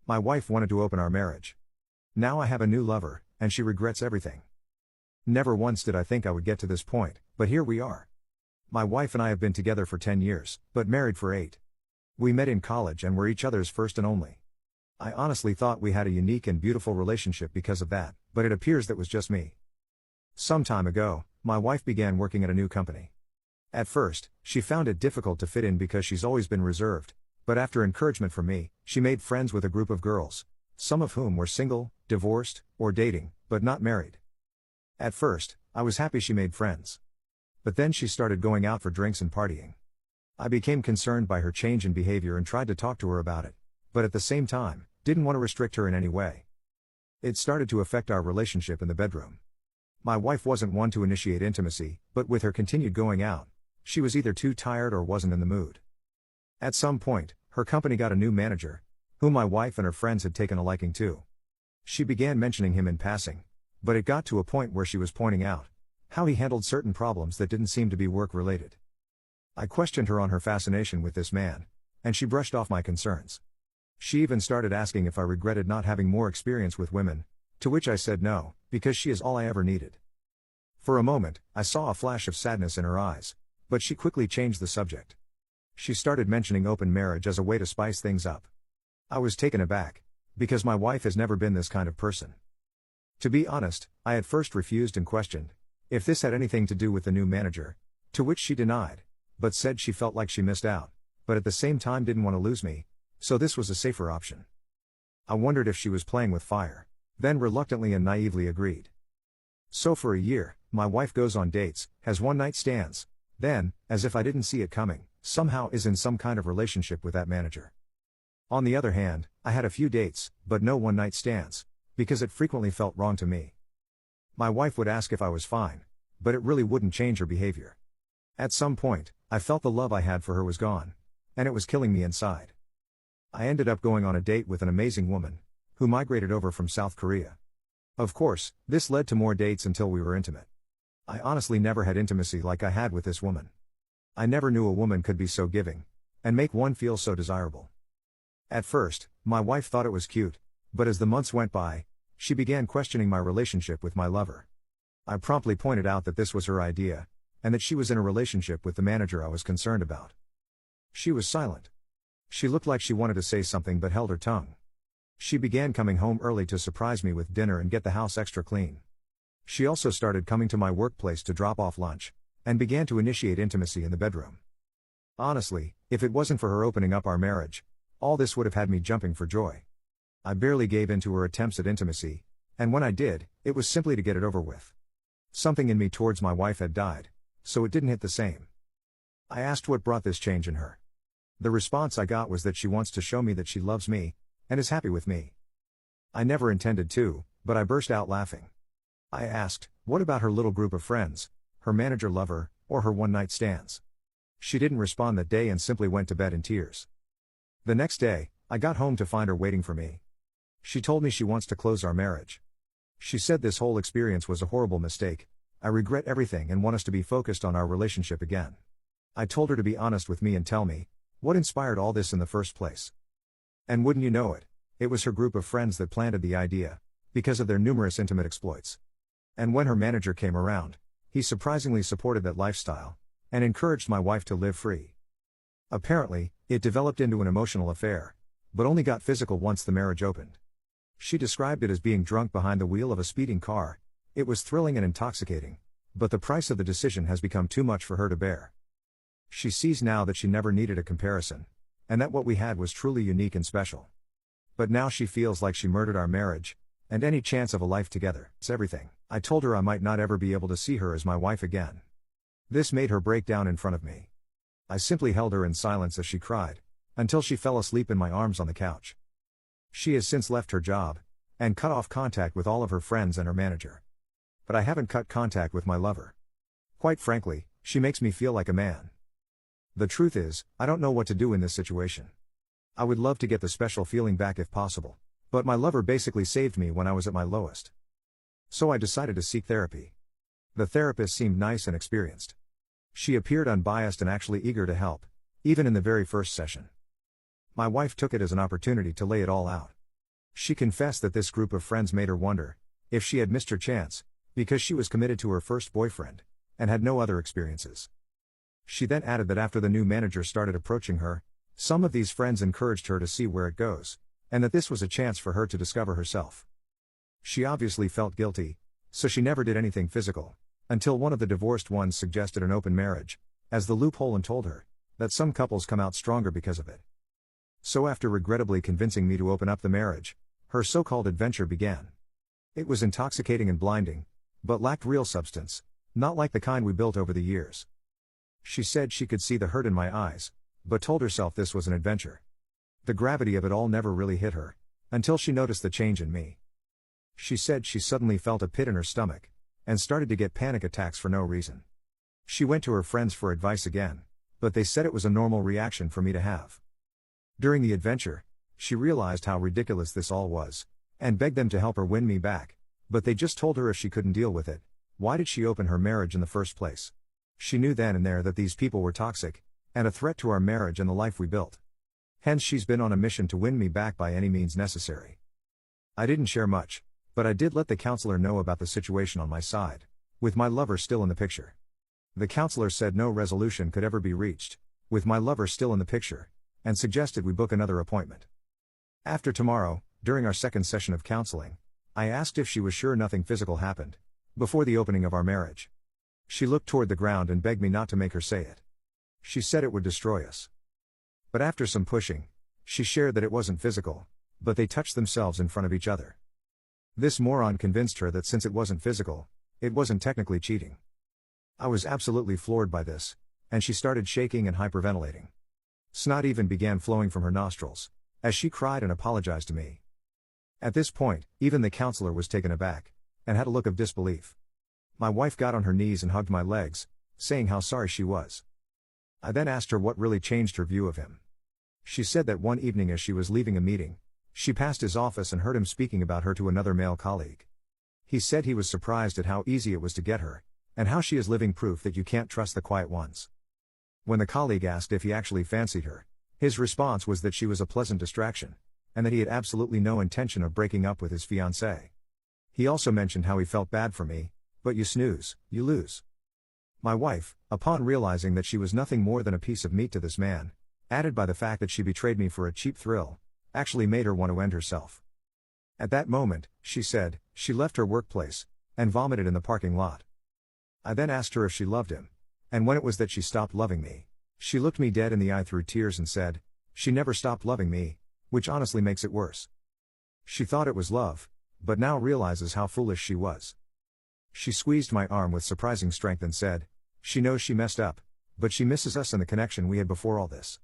My wife wanted to open our marriage. Now I have a new lover, and she regrets everything. Never once did I think I would get to this point, but here we are. My wife and I have been together for 10 years, but married for 8. We met in college and were each other's first and only. I honestly thought we had a unique and beautiful relationship because of that, but it appears that was just me. Some time ago, my wife began working at a new company. At first, she found it difficult to fit in because she's always been reserved, but after encouragement from me, she made friends with a group of girls, some of whom were single, divorced, or dating, but not married. At first, I was happy she made friends. But then she started going out for drinks and partying. I became concerned by her change in behavior and tried to talk to her about it, but at the same time, didn't want to restrict her in any way. It started to affect our relationship in the bedroom. My wife wasn't one to initiate intimacy, but with her continued going out, she was either too tired or wasn't in the mood. At some point, her company got a new manager, whom my wife and her friends had taken a liking to. She began mentioning him in passing, but it got to a point where she was pointing out how he handled certain problems that didn't seem to be work-related. I questioned her on her fascination with this man, and she brushed off my concerns. She even started asking if I regretted not having more experience with women, to which I said no, because she is all I ever needed. For a moment, I saw a flash of sadness in her eyes, but she quickly changed the subject. She started mentioning open marriage as a way to spice things up. I was taken aback, because my wife has never been this kind of person. To be honest, I at first refused and questioned if this had anything to do with the new manager, to which she denied, but said she felt like she missed out, but at the same time didn't want to lose me, so this was a safer option. I wondered if she was playing with fire, then reluctantly and naively agreed. So for a year, my wife goes on dates, has one-night stands, then, as if I didn't see it coming, somehow is in some kind of relationship with that manager. On the other hand, I had a few dates, but no one-night stands, because it frequently felt wrong to me. My wife would ask if I was fine, but it really wouldn't change her behavior. At some point, I felt the love I had for her was gone, and it was killing me inside. I ended up going on a date with an amazing woman, who migrated over from South Korea. Of course, this led to more dates until we were intimate. I honestly never had intimacy like I had with this woman. I never knew a woman could be so giving, and make one feel so desirable. At first, my wife thought it was cute, but as the months went by, she began questioning my relationship with my lover. I promptly pointed out that this was her idea, and that she was in a relationship with the manager I was concerned about. She was silent. She looked like she wanted to say something but held her tongue. She began coming home early to surprise me with dinner and get the house extra clean. She also started coming to my workplace to drop off lunch, and began to initiate intimacy in the bedroom. Honestly, if it wasn't for her opening up our marriage, all this would have had me jumping for joy. I barely gave in to her attempts at intimacy, and when I did, it was simply to get it over with. Something in me towards my wife had died, so it didn't hit the same. I asked what brought this change in her. The response I got was that she wants to show me that she loves me, and is happy with me. I never intended to, but I burst out laughing. I asked, what about her little group of friends, her manager lover, or her one-night stands? She didn't respond that day and simply went to bed in tears. The next day, I got home to find her waiting for me. She told me she wants to close our marriage. She said this whole experience was a horrible mistake. I regret everything and want us to be focused on our relationship again. I told her to be honest with me and tell me what inspired all this in the first place. And wouldn't you know it, it was her group of friends that planted the idea, because of their numerous intimate exploits. And when her manager came around, he surprisingly supported that lifestyle, and encouraged my wife to live free. Apparently, it developed into an emotional affair, but only got physical once the marriage opened. She described it as being drunk behind the wheel of a speeding car. It was thrilling and intoxicating, but the price of the decision has become too much for her to bear. She sees now that she never needed a comparison, and that what we had was truly unique and special. But now she feels like she murdered our marriage, and any chance of a life together. It's everything. I told her I might not ever be able to see her as my wife again. This made her break down in front of me. I simply held her in silence as she cried, until she fell asleep in my arms on the couch. She has since left her job, and cut off contact with all of her friends and her manager. But I haven't cut contact with my lover. Quite frankly, she makes me feel like a man. The truth is, I don't know what to do in this situation. I would love to get the special feeling back if possible, but my lover basically saved me when I was at my lowest. So I decided to seek therapy. The therapist seemed nice and experienced. She appeared unbiased and actually eager to help, even in the very first session. My wife took it as an opportunity to lay it all out. She confessed that this group of friends made her wonder if she had missed her chance, because she was committed to her first boyfriend and had no other experiences. She then added that after the new manager started approaching her, some of these friends encouraged her to see where it goes, and that this was a chance for her to discover herself. She obviously felt guilty, so she never did anything physical, until one of the divorced ones suggested an open marriage, as the loophole, and told her that some couples come out stronger because of it. So after regrettably convincing me to open up the marriage, her so-called adventure began. It was intoxicating and blinding, but lacked real substance, not like the kind we built over the years. She said she could see the hurt in my eyes, but told herself this was an adventure. The gravity of it all never really hit her, until she noticed the change in me. She said she suddenly felt a pit in her stomach, and started to get panic attacks for no reason. She went to her friends for advice again, but they said it was a normal reaction for me to have. During the adventure, she realized how ridiculous this all was, and begged them to help her win me back, but they just told her if she couldn't deal with it, why did she open her marriage in the first place? She knew then and there that these people were toxic, and a threat to our marriage and the life we built. Hence she's been on a mission to win me back by any means necessary. I didn't share much, but I did let the counselor know about the situation on my side, with my lover still in the picture. The counselor said no resolution could ever be reached, with my lover still in the picture, and suggested we book another appointment. After tomorrow, during our second session of counseling, I asked if she was sure nothing physical happened before the opening of our marriage. She looked toward the ground and begged me not to make her say it. She said it would destroy us. But after some pushing, she shared that it wasn't physical, but they touched themselves in front of each other. This moron convinced her that since it wasn't physical, it wasn't technically cheating. I was absolutely floored by this, and she started shaking and hyperventilating. Snot even began flowing from her nostrils, as she cried and apologized to me. At this point, even the counselor was taken aback, and had a look of disbelief. My wife got on her knees and hugged my legs, saying how sorry she was. I then asked her what really changed her view of him. She said that one evening as she was leaving a meeting, she passed his office and heard him speaking about her to another male colleague. He said he was surprised at how easy it was to get her, and how she is living proof that you can't trust the quiet ones. When the colleague asked if he actually fancied her, his response was that she was a pleasant distraction, and that he had absolutely no intention of breaking up with his fiancée. He also mentioned how he felt bad for me, but you snooze, you lose. My wife, upon realizing that she was nothing more than a piece of meat to this man, added by the fact that she betrayed me for a cheap thrill, actually made her want to end herself. At that moment, she said, she left her workplace, and vomited in the parking lot. I then asked her if she loved him, and when it was that she stopped loving me, she looked me dead in the eye through tears and said, she never stopped loving me, which honestly makes it worse. She thought it was love, but now realizes how foolish she was. She squeezed my arm with surprising strength and said, she knows she messed up, but she misses us and the connection we had before all this.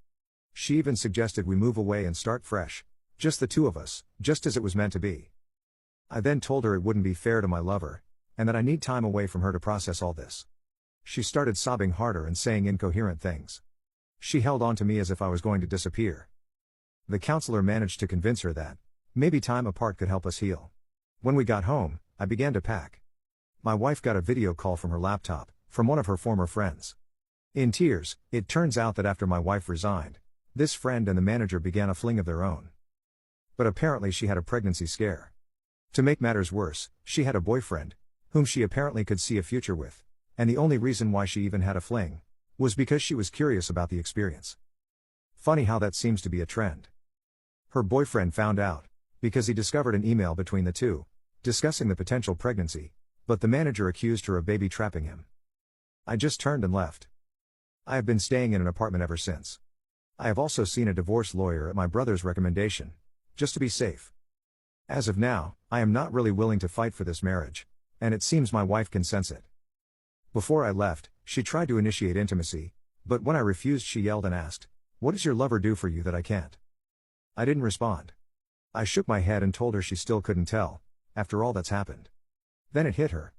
She even suggested we move away and start fresh, just the two of us, just as it was meant to be. I then told her it wouldn't be fair to my lover, and that I need time away from her to process all this. She started sobbing harder and saying incoherent things. She held on to me as if I was going to disappear. The counselor managed to convince her that maybe time apart could help us heal. When we got home, I began to pack. My wife got a video call from her laptop, from one of her former friends. In tears, it turns out that after my wife resigned, this friend and the manager began a fling of their own. But apparently she had a pregnancy scare. To make matters worse, she had a boyfriend, whom she apparently could see a future with, and the only reason why she even had a fling was because she was curious about the experience. Funny how that seems to be a trend. Her boyfriend found out, because he discovered an email between the two, discussing the potential pregnancy, but the manager accused her of baby trapping him. I just turned and left. I have been staying in an apartment ever since. I have also seen a divorce lawyer at my brother's recommendation, just to be safe. As of now, I am not really willing to fight for this marriage, and it seems my wife can sense it. Before I left, she tried to initiate intimacy, but when I refused she yelled and asked, "What does your lover do for you that I can't?" I didn't respond. I shook my head and told her she still couldn't tell, after all that's happened. Then it hit her.